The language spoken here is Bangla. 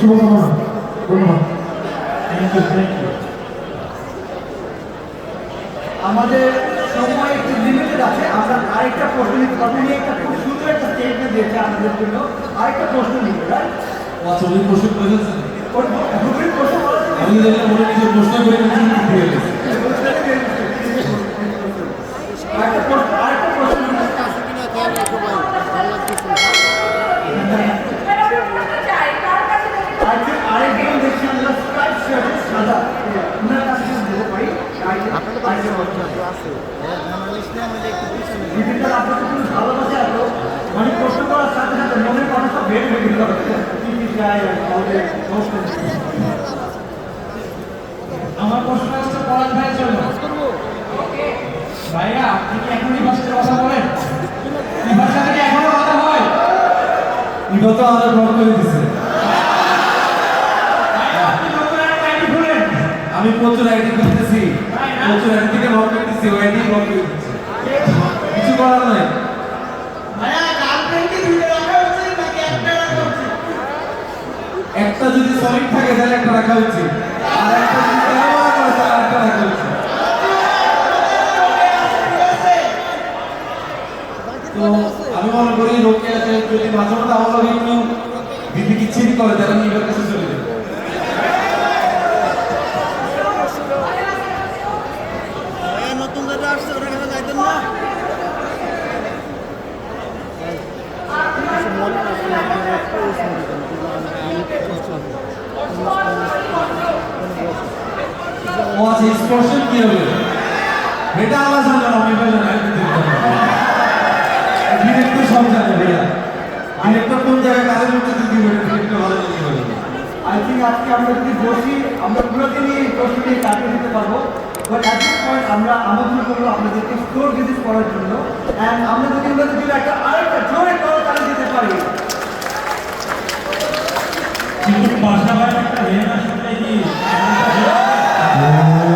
শুভকামনা। ধন্যবাদ। আমাদের সময় একটু লিমিটেড আছে, আমরা আরেকটা প্রশ্ন নিতে পারবো। উনি একটা খুব সুন্দর একটা স্টেটমেন্ট দিয়েছে আমাদের জন্য, আরেকটা প্রশ্ন নিতে পারেন। আচ্ছা, উনি প্রশ্ন করেছেন, প্রশ্ন আমি দেখলাম উনি নিজে প্রশ্ন করে আরেকটা প্রশ্ন আরেকজন দেখছি আমরা স্ট্রাইপ শার্টের সাদা, ওনার কাছে বলতে পারি বিভিন্ন আপনাকে খুব ভালোবাসে এত, মানে প্রশ্ন করার সাথে সাথে মনের মানুষটা বের হয়ে গেল কি কি চাই আমাদের। আমার প্রশ্ন হচ্ছে পরাগ ভাইয়ের জন্য। ভাইয়া, আপনি কি এখন এই ভাষাতে কথা বলেন? এই ভাষাতে কি এখনো কথা হয়? এটা তো আমাদের ব্লক করে দিচ্ছে। আমি প্রচুর আইডি করতেছি, প্রচুর আইডি থেকে ব্লক করে দিচ্ছি, ওই আইডি ব্লক করে দিচ্ছে, কিছু করার নাই। একটা যদি সলিড থাকে তাহলে একটা রাখা উচিত, আর একটা যদি তেরোবার করে তাহলে একটা রাখা উচিত। তো আমি মনে করি লোকে আছে যদি মাঝে মধ্যে আমার লগে একটু দিদি কিচ্ছিত করে তাহলে আমি এবার কাছে চলে যাবো। নতুন যেটা আসছে ওটা কাছে যাইতেন না। ও আচ্ছা, স্পর্শন কি হবে এটা আমার জানা না, আমি বললাম ডিরেক্টর সব জানে ভাইয়া, ডিরেক্টর কোন জায়গায় কাজের মধ্যে দিদি বলে ডিরেক্টর ভালো জানি বলে। আই থিঙ্ক আজকে আমরা যদি বসি আমরা পুরোকে নিয়ে এই প্রশ্ন নিয়ে কাটিয়ে দিতে পারবো, বাট অ্যাট দিস পয়েন্ট আমরা আমন্ত্রণ করবো আপনাদেরকে স্টোর ভিজিট করার জন্য। অ্যান্ড আমরা যদি ওনাদের জন্য একটা আরেকটা জোরে করতালি দিতে পারি। কিন্তু বাসা ভাই একটা রেন আসলে কি আরেকবার